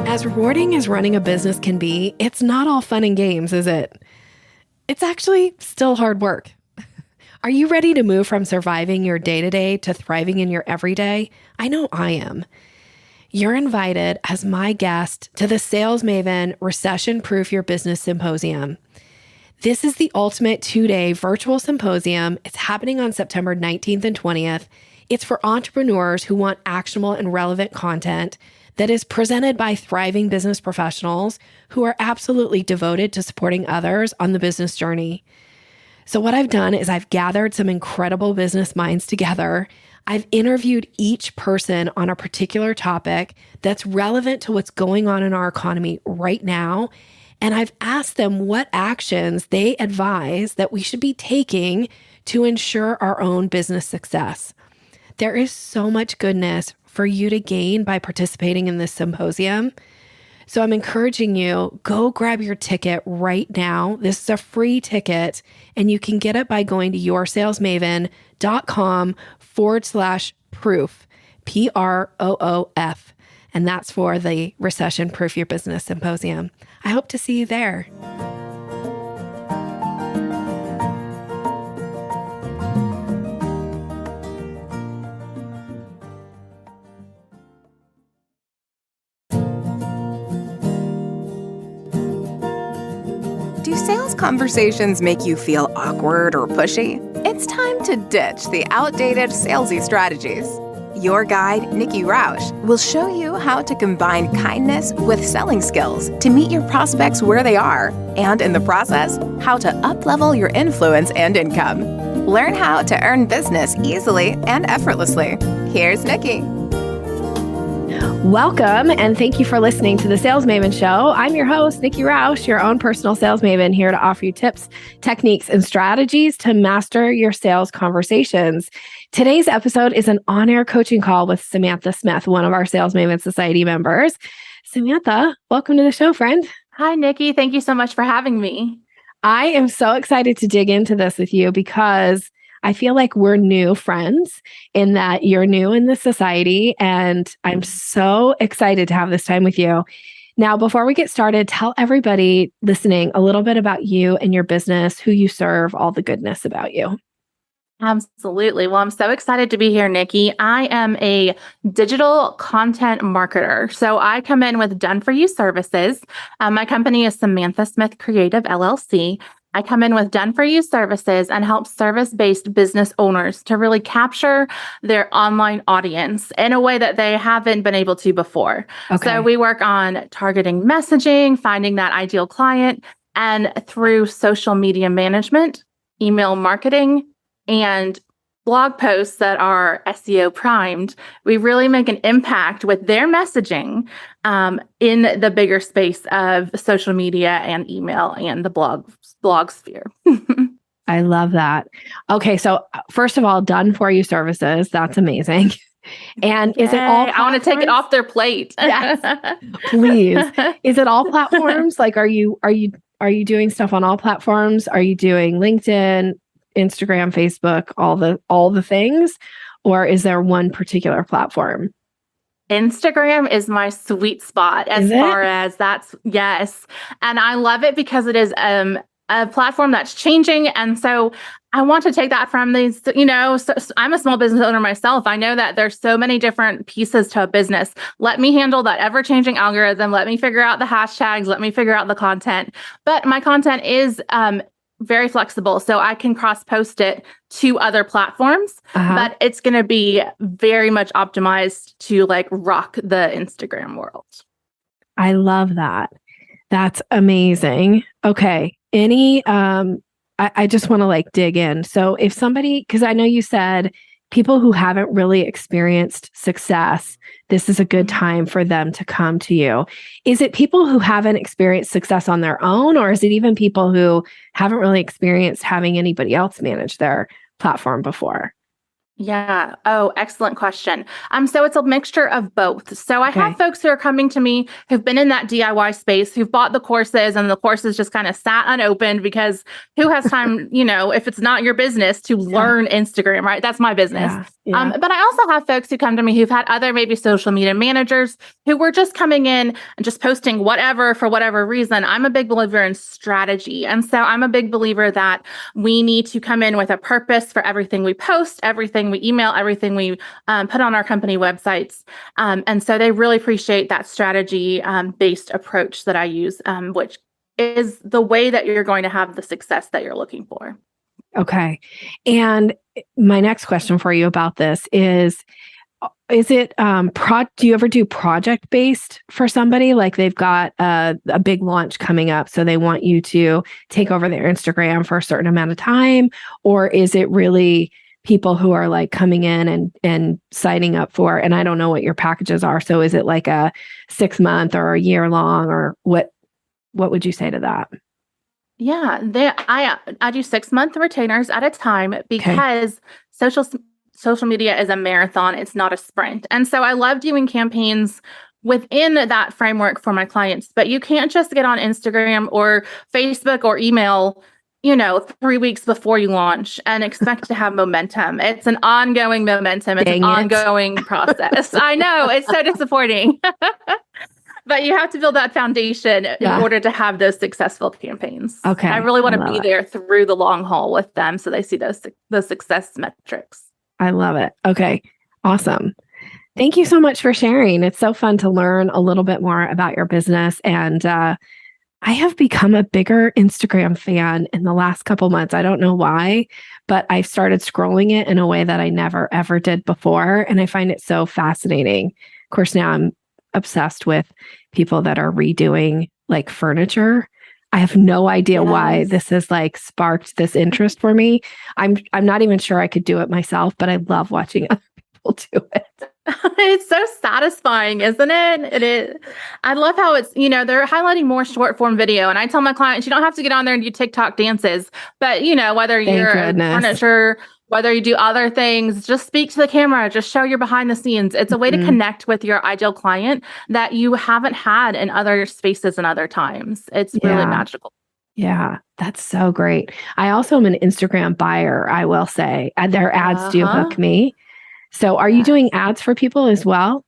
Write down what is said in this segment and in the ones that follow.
As rewarding as running a business can be, it's not all fun and games, is it? It's actually still hard work. Are you ready to move from surviving your day-to-day to thriving in your everyday? I know I am. You're invited as my guest to the Sales Maven Recession-Proof Your Business Symposium. This is the ultimate 2-day virtual symposium. It's happening on September 19th and 20th. It's for entrepreneurs who want actionable and relevant content that is presented by thriving business professionals who are absolutely devoted to supporting others on the business journey. So what I've done is I've gathered some incredible business minds together. I've interviewed each person on a particular topic that's relevant to what's going on in our economy right now. And I've asked them what actions they advise that we should be taking to ensure our own business success. There is so much goodness for you to gain by participating in this symposium. So I'm encouraging you, go grab your ticket right now. This is a free ticket, and you can get it by going to yoursalesmaven.com/proof, PROOF. And that's for the Recession Proof Your Business Symposium. I hope to see you there. Do sales conversations make you feel awkward or pushy? It's time to ditch the outdated salesy strategies. Your guide, Nikki Roush, will show you how to combine kindness with selling skills to meet your prospects where they are, and in the process, how to up-level your influence and income. Learn how to earn business easily and effortlessly. Here's Nikki. Welcome, and thank you for listening to the Sales Maven Show. I'm your host, Nikki Roush, your own personal sales maven, here to offer you tips, techniques, and strategies to master your sales conversations. Today's episode is an on-air coaching call with Samantha Smith, one of our Sales Maven Society members. Samantha, welcome to the show, friend. Hi, Nikki. Thank you so much for having me. I am so excited to dig into this with you because I feel like we're new friends in that you're new in the society, and I'm so excited to have this time with you. Now, before we get started, tell everybody listening a little bit about you and your business, who you serve, all the goodness about you. Absolutely. Well, I'm so excited to be here, Nikki. I am a digital content marketer. So I come in with done-for-you services. My company is Samantha Smith Creative, LLC. I come in with done-for-you services and help service-based business owners to really capture their online audience in a way that they haven't been able to before. Okay. So we work on targeting messaging, finding that ideal client, and through social media management, email marketing, and blog posts that are SEO-primed, we really make an impact with their messaging in the bigger space of social media and email and the blog sphere. I love that. Okay, so first of all, done for you services. That's amazing. And is it all platforms? I want to take it off their plate. Yes, please. Is it all platforms? Like, are you doing stuff on all platforms? Are you doing LinkedIn, Instagram, Facebook, all the things? Or is there one particular platform? Instagram is my sweet spot as far as that's, yes. And I love it because it is a platform that's changing. And so I want to take that from these, so I'm a small business owner myself. I know that there's so many different pieces to a business. Let me handle that ever-changing algorithm. Let me figure out the hashtags. Let me figure out the content. But my content is very flexible, so I can cross-post it to other platforms, but it's going to be very much optimized to rock the Instagram world. I love that. That's amazing. Okay. I just want to dig in. So if somebody, because I know you said people who haven't really experienced success, this is a good time for them to come to you. Is it people who haven't experienced success on their own, or is it even people who haven't really experienced having anybody else manage their platform before? Yeah. Oh, excellent question. So it's a mixture of both. So I have folks who are coming to me who've been in that DIY space, who've bought the courses and the courses just kind of sat unopened because who has time, if it's not your business to learn Instagram, right? That's my business. But I also have folks who come to me who've had other maybe social media managers who were just coming in and just posting whatever for whatever reason. I'm a big believer in strategy. And so I'm a big believer that we need to come in with a purpose for everything we post, everything we email, everything we put on our company websites. And so they really appreciate that strategy based approach that I use, which is the way that you're going to have the success that you're looking for. Okay. And my next question for you about this is it, do you ever do project based for somebody? Like they've got a big launch coming up, so they want you to take over their Instagram for a certain amount of time? Or is it really people who are like coming in and signing up for, and I don't know what your packages are. So is it like a 6-month or a year long, or what would you say to that? Yeah, I do 6-month retainers at a time because social media is a marathon. It's not a sprint. And so I love doing campaigns within that framework for my clients, but you can't just get on Instagram or Facebook or email 3 weeks before you launch and expect to have momentum. It's an ongoing momentum. It's an ongoing process. I know, it's so disappointing. But you have to build that foundation in order to have those successful campaigns. Okay. I really want to be there through the long haul with them so they see those success metrics. I love it. Okay. Awesome. Thank you so much for sharing. It's so fun to learn a little bit more about your business. And I have become a bigger Instagram fan in the last couple months. I don't know why, but I've started scrolling it in a way that I never, ever did before. And I find it so fascinating. Of course, now I'm obsessed with people that are redoing like furniture. I have no idea why this has like sparked this interest for me. I'm not even sure I could do it myself, but I love watching other people do it. It's so satisfying, isn't it? It is. I love how it's, they're highlighting more short form video. And I tell my clients, you don't have to get on there and do TikTok dances, but whether you're furniture, whether you do other things, just speak to the camera, just show your behind the scenes. It's a way to connect with your ideal client that you haven't had in other spaces and other times. It's really magical. Yeah, that's so great. I also am an Instagram buyer, I will say. And their ads do hook me. So are you doing ads for people as well?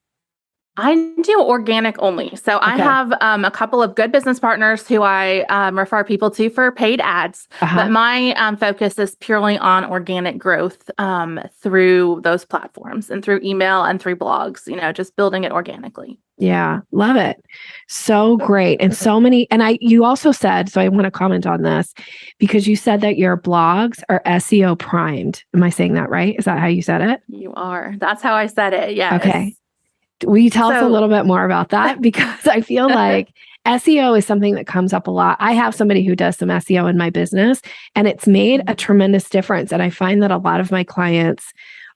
I do organic only. So I have a couple of good business partners who I refer people to for paid ads. But my focus is purely on organic growth through those platforms and through email and through blogs, just building it organically. Yeah, love it. So great. And so many, and you also said, so I want to comment on this because you said that your blogs are SEO primed. Am I saying that right? Is that how you said it? You are. That's how I said it. Yes. Okay. Will you tell us a little bit more about that? Because I feel like SEO is something that comes up a lot. I have somebody who does some SEO in my business, and it's made a tremendous difference. And I find that a lot of my clients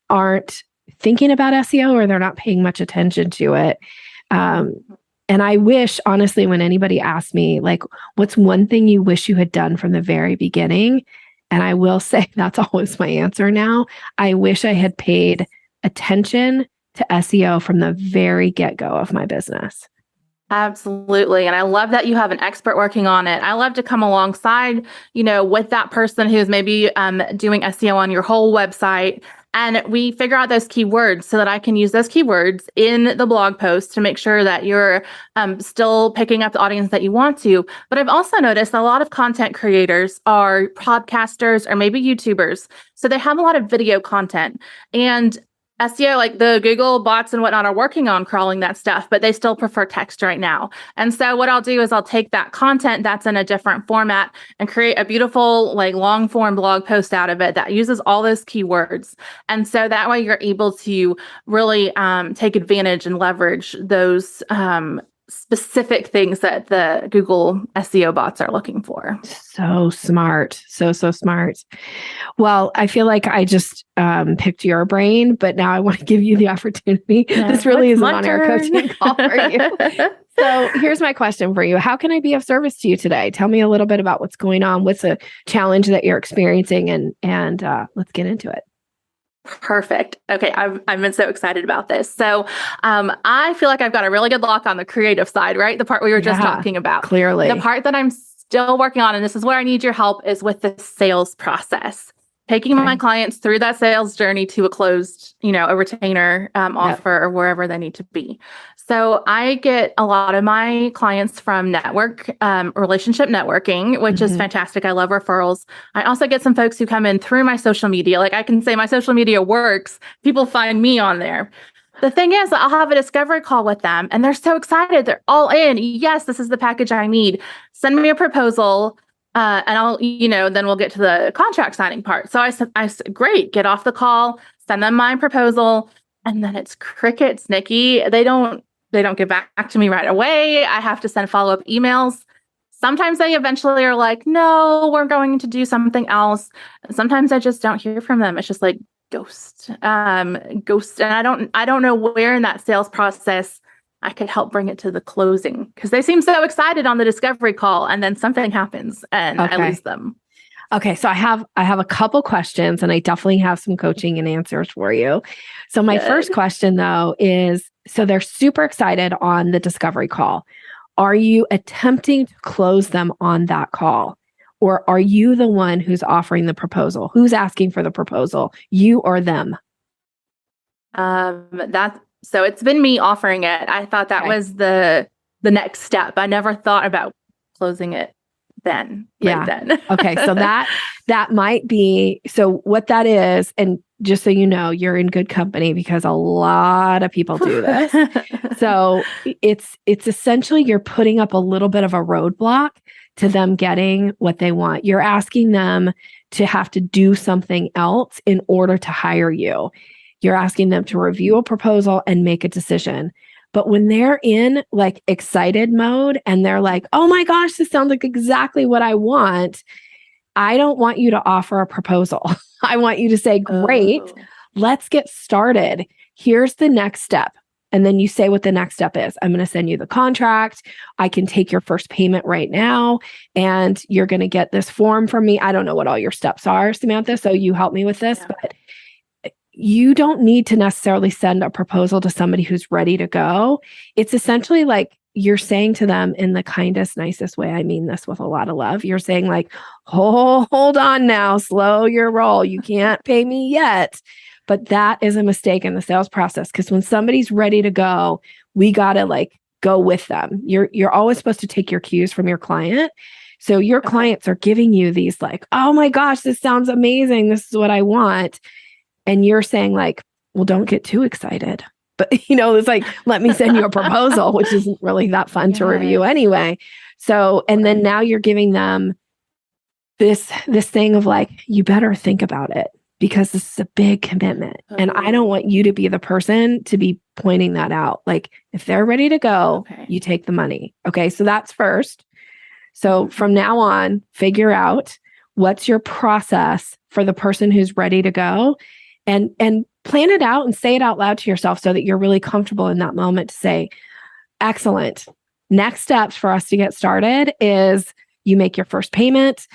aren't thinking about SEO, or they're not paying much attention to it. And I wish, honestly, when anybody asks me, like, what's one thing you wish you had done from the very beginning? And I will say that's always my answer now. I wish I had paid attention to SEO from the very get-go of my business. Absolutely. And I love that you have an expert working on it. I love to come alongside, with that person who's maybe doing SEO on your whole website. And we figure out those keywords so that I can use those keywords in the blog post to make sure that you're still picking up the audience that you want to. But I've also noticed a lot of content creators are podcasters or maybe YouTubers. So they have a lot of video content. And SEO, like the Google bots and whatnot, are working on crawling that stuff, but they still prefer text right now. And so what I'll do is I'll take that content that's in a different format and create a beautiful, like long form blog post out of it that uses all those keywords. And so that way you're able to really take advantage and leverage those specific things that the Google SEO bots are looking for. So smart. So smart. Well, I feel like I just picked your brain, but now I want to give you the opportunity. Yeah, this really is an on-air coaching call for you. So here's my question for you. How can I be of service to you today? Tell me a little bit about what's going on. What's a challenge that you're experiencing? And let's get into it. Perfect. Okay, I've been so excited about this. So, I feel like I've got a really good lock on the creative side, right? The part we were just talking about. Clearly. The part that I'm still working on, and this is where I need your help, is with the sales process. Taking my clients through that sales journey to a closed, a retainer offer or wherever they need to be. So I get a lot of my clients from relationship networking, which is fantastic. I love referrals. I also get some folks who come in through my social media. Like I can say my social media works. People find me on there. The thing is, I'll have a discovery call with them and they're so excited. They're all in. Yes, this is the package I need. Send me a proposal. And I'll, then we'll get to the contract signing part. So I said, great, get off the call, send them my proposal. And then it's crickets, Nikki. They don't get back to me right away. I have to send follow-up emails. Sometimes they eventually are like, no, we're going to do something else. Sometimes I just don't hear from them. It's just like ghost. And I don't know where in that sales process I could help bring it to the closing, because they seem so excited on the discovery call and then something happens and I lose them. Okay. So I have a couple questions and I definitely have some coaching and answers for you. So my first question though is, so they're super excited on the discovery call. Are you attempting to close them on that call? Or are you the one who's offering the proposal? Who's asking for the proposal? You or them? So it's been me offering it. I thought that was the next step. I never thought about closing it then. Then. Okay. So that might be, so what that is, and just so you know, you're in good company because a lot of people do this. So it's essentially you're putting up a little bit of a roadblock to them getting what they want. You're asking them to have to do something else in order to hire you. You're asking them to review a proposal and make a decision. But when they're in like excited mode and they're like, oh my gosh, this sounds like exactly what I want. I don't want you to offer a proposal. I want you to say, great, let's get started. Here's the next step. And then you say what the next step is. I'm going to send you the contract. I can take your first payment right now. And you're going to get this form from me. I don't know what all your steps are, Samantha. So you help me with this, but you don't need to necessarily send a proposal to somebody who's ready to go. It's essentially like you're saying to them in the kindest, nicest way. I mean this with a lot of love. You're saying like, hold on now, slow your roll. You can't pay me yet. But that is a mistake in the sales process, because when somebody's ready to go, we got to like go with them. You're always supposed to take your cues from your client. So your clients are giving you these like, oh my gosh, this sounds amazing. This is what I want. And you're saying like, well, don't get too excited. But, it's like, let me send you a proposal, which isn't really that fun to review anyway. So, and then now you're giving them this thing of like, you better think about it because this is a big commitment. And I don't want you to be the person to be pointing that out. Like if they're ready to go, you take the money. Okay. So that's first. So from now on, figure out what's your process for the person who's ready to go. And plan it out and say it out loud to yourself so that you're really comfortable in that moment to say, excellent. Next steps for us to get started is you make your first payment.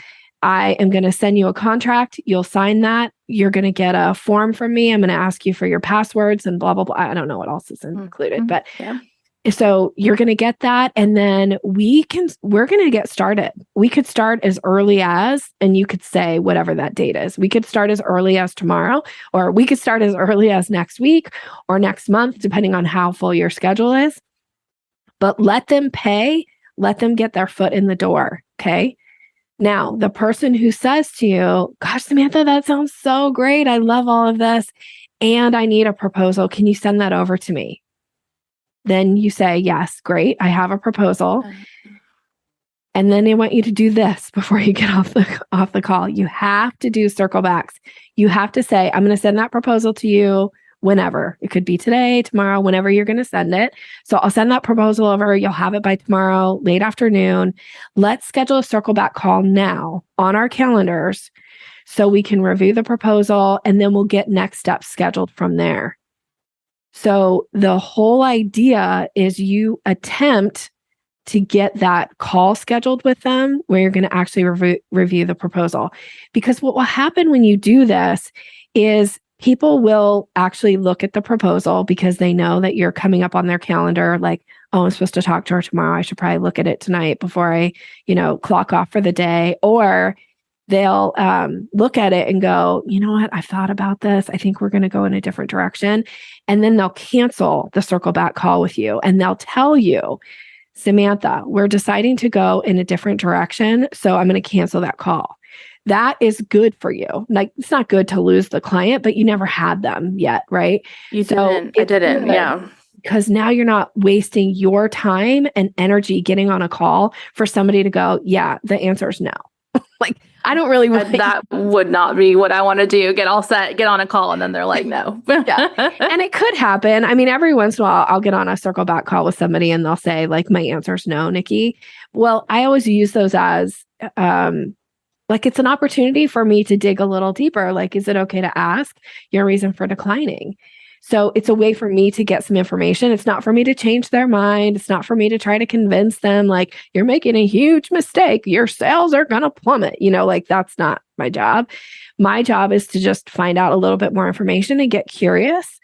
I am going to send you a contract. You'll sign that. You're going to get a form from me. I'm going to ask you for your passwords and blah, blah, blah. I don't know what else is included, but so you're going to get that. And then we're going to get started. We could start as early as, and you could say whatever that date is. We could start as early as tomorrow, or we could start as early as next week or next month, depending on how full your schedule is. But let them pay, let them get their foot in the door. Okay. Now, the person who says to you, gosh, Samantha, that sounds so great. I love all of this. And I need a proposal. Can you send that over to me? Then you say, yes, great. I have a proposal. And then they want you to do this before you get off the call. You have to do circle backs. You have to say, I'm going to send that proposal to you whenever. It could be today, tomorrow, whenever you're going to send it. So I'll send that proposal over. You'll have it by tomorrow, late afternoon. Let's schedule a circle back call now on our calendars so we can review the proposal, and then we'll get next steps scheduled from there. So the whole idea is you attempt to get that call scheduled with them where you're going to actually review the proposal. Because what will happen when you do this is people will actually look at the proposal because they know that you're coming up on their calendar. Like, oh, I'm supposed to talk to her tomorrow. I should probably look at it tonight before I, clock off for the day. Or they'll look at it and go, you know what? I've thought about this. I think we're going to go in a different direction. And then they'll cancel the circle back call with you. And they'll tell you, Samantha, we're deciding to go in a different direction. So I'm going to cancel that call. That is good for you. Like, it's not good to lose the client, but you never had them yet, right? I didn't. Yeah. Because now you're not wasting your time and energy getting on a call for somebody to go, yeah, the answer is no. Like, I don't really want that would not be what I want to do. Get all set, get on a call, and then they're like, no. Yeah. And it could happen. I mean, every once in a while, I'll get on a circle back call with somebody and they'll say, like, my answer is no, Nikki. Well, I always use those as, like, it's an opportunity for me to dig a little deeper. Like, is it okay to ask your reason for declining? So it's a way for me to get some information. It's not for me to change their mind. It's not for me to try to convince them, like, you're making a huge mistake. Your sales are going to plummet. Like, that's not my job. My job is to just find out a little bit more information and get curious.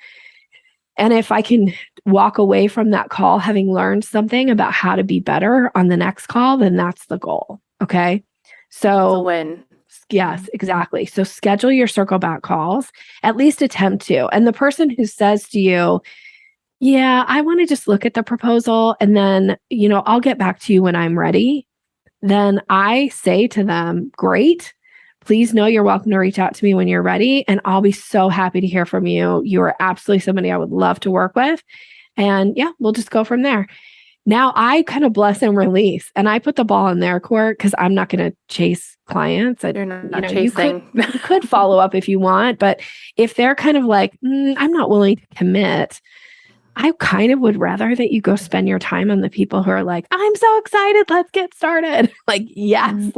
And if I can walk away from that call having learned something about how to be better on the next call, then that's the goal. Okay. So win. Yes, exactly. So schedule your circle back calls, at least attempt to. And the person who says to you, yeah, I want to just look at the proposal and then, I'll get back to you when I'm ready. Then I say to them, great. Please know you're welcome to reach out to me when you're ready. And I'll be so happy to hear from you. You are absolutely somebody I would love to work with. And yeah, we'll just go from there. Now I kind of bless and release, and I put the ball in their court because I'm not going to chase clients. You're not chasing. You could follow up if you want, but if they're kind of like, I'm not willing to commit, I kind of would rather that you go spend your time on the people who are like, I'm so excited, let's get started. Like, yes,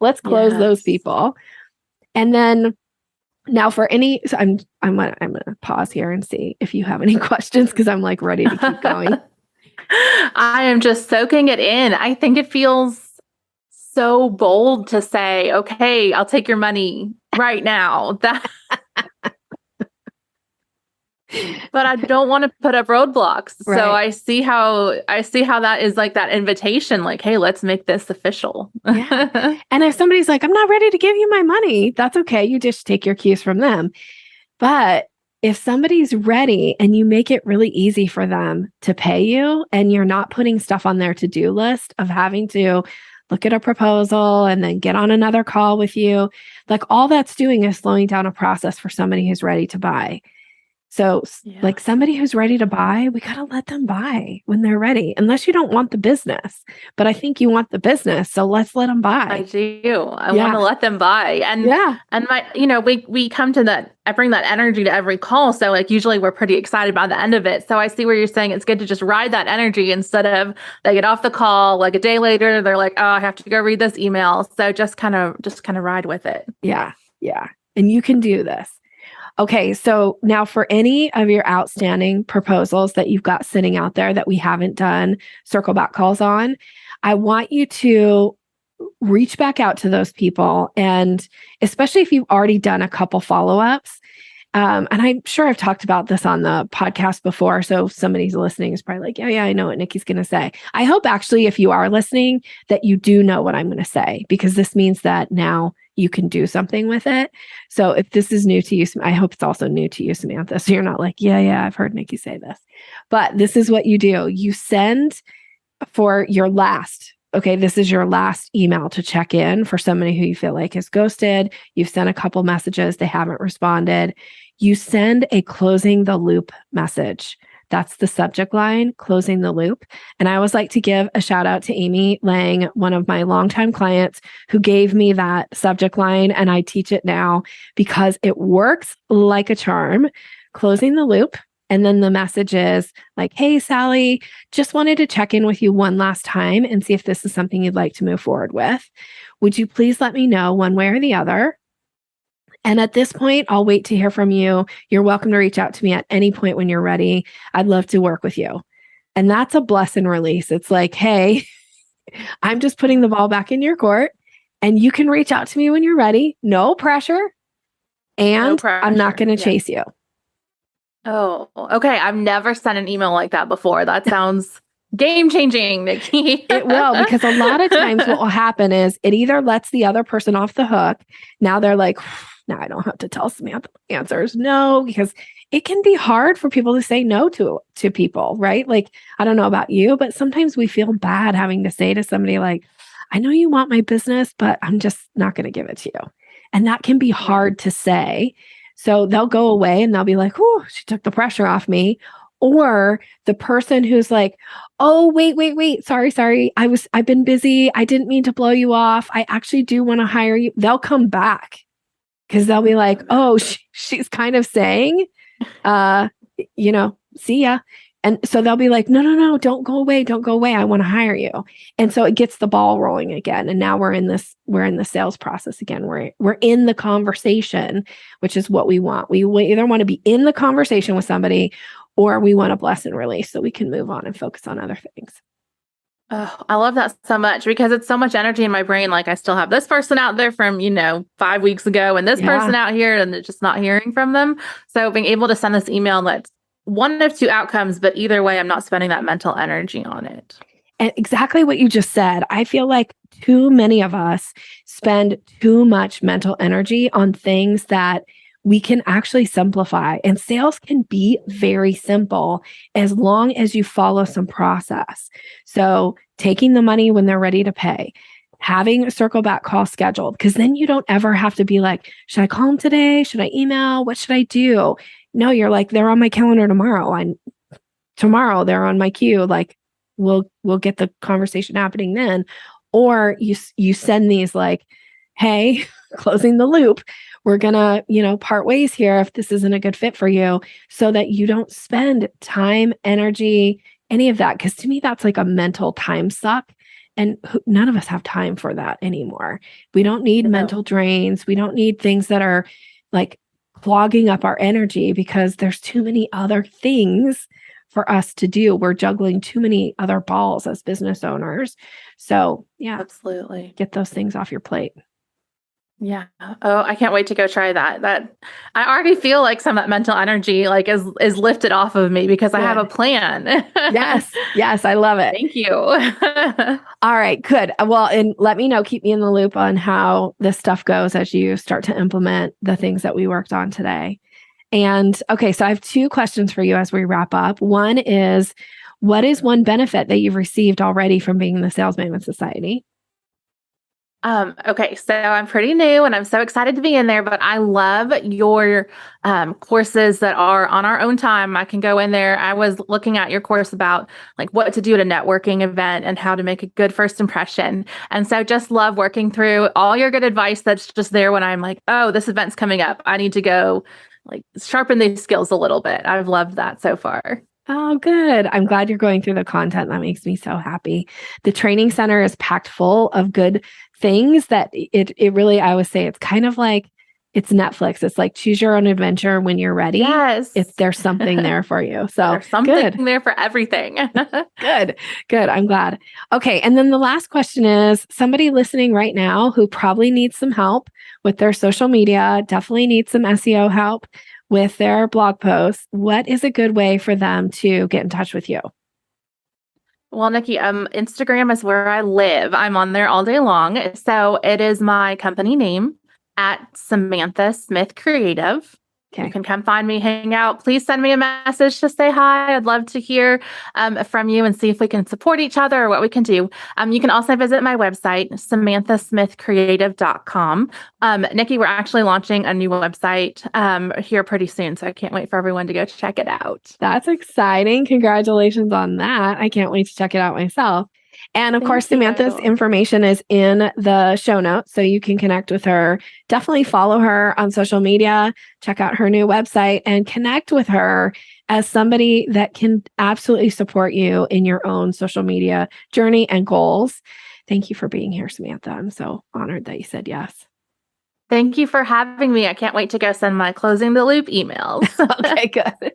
let's close those people. And then now for any, so I'm gonna pause here and see if you have any questions because I'm like ready to keep going. I am just soaking it in. I think it feels so bold to say, okay, I'll take your money right now. But I don't want to put up roadblocks. Right. So I see how that is like that invitation, like, hey, let's make this official. Yeah. And if somebody's like, I'm not ready to give you my money, that's okay. You just take your cues from them. But if somebody's ready and you make it really easy for them to pay you and you're not putting stuff on their to-do list of having to look at a proposal and then get on another call with you, like all that's doing is slowing down a process for somebody who's ready to buy. So like somebody who's ready to buy, we got to let them buy when they're ready, unless you don't want the business. But I think you want the business. So let's let them buy. I do. I want to let them buy. And we come to that. I bring that energy to every call. So like usually we're pretty excited by the end of it. So I see where you're saying it's good to just ride that energy instead of they get off the call like a day later. They're like, oh, I have to go read this email. So just kind of ride with it. Yeah. Yeah. And you can do this. Okay, so now for any of your outstanding proposals that you've got sitting out there that we haven't done circle back calls on, I want you to reach back out to those people. And especially if you've already done a couple follow-ups, and I'm sure I've talked about this on the podcast before. So if somebody's listening is probably like, yeah, I know what Nikki's going to say. I hope actually if you are listening that you do know what I'm going to say, because this means that now you can do something with it. So if this is new to you, I hope it's also new to you, Samantha. So you're not like, yeah, I've heard Nikki say this. But this is what you do. You send for your last, this is your last email to check in for somebody who you feel like is ghosted. You've sent a couple messages, they haven't responded. You send a closing the loop message. That's the subject line, closing the loop. And I always like to give a shout out to Amy Lang, one of my longtime clients who gave me that subject line. And I teach it now because it works like a charm. Closing the loop. And then the message is like, hey, Sally, just wanted to check in with you one last time and see if this is something you'd like to move forward with. Would you please let me know one way or the other? And at this point, I'll wait to hear from you. You're welcome to reach out to me at any point when you're ready. I'd love to work with you. And that's a bless and release. It's like, hey, I'm just putting the ball back in your court and you can reach out to me when you're ready. No pressure. And No I'm not pressure. going to chase you. Oh, okay. I've never sent an email like that before. That sounds game changing, Nikki. It will, because a lot of times what will happen is it either lets the other person off the hook. Now they're like, now I don't have to tell Samantha answers. No, because it can be hard for people to say no to people, right? Like, I don't know about you, but sometimes we feel bad having to say to somebody like, I know you want my business, but I'm just not going to give it to you. And that can be hard to say. So they'll go away and they'll be like, oh, she took the pressure off me. Or the person who's like, oh, wait. Sorry. I've been busy. I didn't mean to blow you off. I actually do want to hire you. They'll come back because they'll be like, oh, she's kind of saying, see ya. And so they'll be like, no, don't go away. I want to hire you. And so it gets the ball rolling again. And now we're in the sales process again. We're in the conversation, which is what we want. We either want to be in the conversation with somebody or we want to bless and release so we can move on and focus on other things. Oh, I love that so much because it's so much energy in my brain. Like I still have this person out there from, 5 weeks ago and this person out here and just not hearing from them. So being able to send this email that's one of two outcomes, but either way, I'm not spending that mental energy on it. And exactly what you just said. I feel like too many of us spend too much mental energy on things that we can actually simplify. And sales can be very simple as long as you follow some process. So taking the money when they're ready to pay, having a circle back call scheduled, because then you don't ever have to be like, should I call them today? Should I email? What should I do? No, you're like, they're on my calendar tomorrow. And tomorrow they're on my queue. Like we'll get the conversation happening then. Or you send these like, hey, closing the loop. We're gonna, part ways here if this isn't a good fit for you, so that you don't spend time, energy, any of that. Because to me, that's like a mental time suck. And none of us have time for that anymore. We don't need mental drains. We don't need things that are like clogging up our energy because there's too many other things for us to do. We're juggling too many other balls as business owners. So yeah, absolutely. Get those things off your plate. Yeah. Oh, I can't wait to go try that. I already feel like some of that mental energy like is lifted off of me because I have a plan. Yes, I love it. Thank you. All right, good. Well, and let me know, keep me in the loop on how this stuff goes as you start to implement the things that we worked on today. And okay, so I have two questions for you as we wrap up. One is, what is one benefit that you've received already from being in the Sales Maven Society? Okay, so I'm pretty new and I'm so excited to be in there, but I love your courses that are on our own time. I can go in there. I was looking at your course about like what to do at a networking event and how to make a good first impression. And so just love working through all your good advice that's just there when I'm like, oh, this event's coming up. I need to go like sharpen these skills a little bit. I've loved that so far. Oh, good. I'm glad you're going through the content. That makes me so happy. The training center is packed full of good things that it really, I would say it's kind of like, it's Netflix. It's like choose your own adventure when you're ready. Yes. If there's something there for you. So there's something there for everything. Good. I'm glad. Okay. And then the last question is somebody listening right now who probably needs some help with their social media, definitely needs some SEO help with their blog posts. What is a good way for them to get in touch with you? Well, Nikki, Instagram is where I live. I'm on there all day long. So it is my company name at Samantha Smith Creative. Okay. You can come find me, hang out. Please send me a message to say hi. I'd love to hear from you and see if we can support each other or what we can do. You can also visit my website, samanthasmithcreative.com. Nikki, we're actually launching a new website here pretty soon. So I can't wait for everyone to go check it out. That's exciting. Congratulations on that. I can't wait to check it out myself. And of course, Samantha's information is in the show notes, so you can connect with her. Definitely follow her on social media, check out her new website, and connect with her as somebody that can absolutely support you in your own social media journey and goals. Thank you for being here, Samantha. I'm so honored that you said yes. Thank you for having me. I can't wait to go send my closing the loop emails. Okay, good.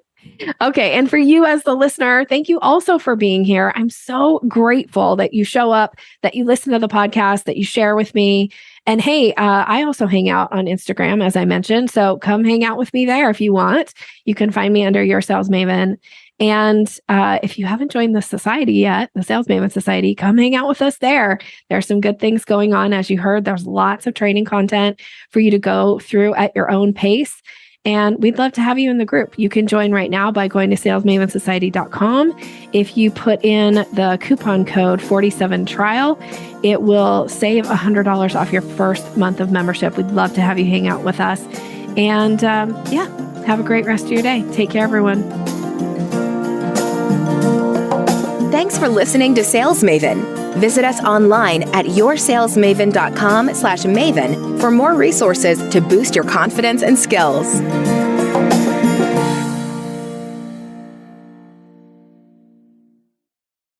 Okay. And for you as the listener, thank you also for being here. I'm so grateful that you show up, that you listen to the podcast, that you share with me. And hey, I also hang out on Instagram, as I mentioned. So come hang out with me there if you want. You can find me under Your Sales Maven. And if you haven't joined the society yet, the Sales Maven Society, come hang out with us there. There's some good things going on. As you heard, there's lots of training content for you to go through at your own pace. And we'd love to have you in the group. You can join right now by going to salesmavensociety.com. If you put in the coupon code 47trial, it will save $100 off your first month of membership. We'd love to have you hang out with us. And have a great rest of your day. Take care, everyone. Thanks for listening to Sales Maven. Visit us online at yoursalesmaven.com/maven for more resources to boost your confidence and skills.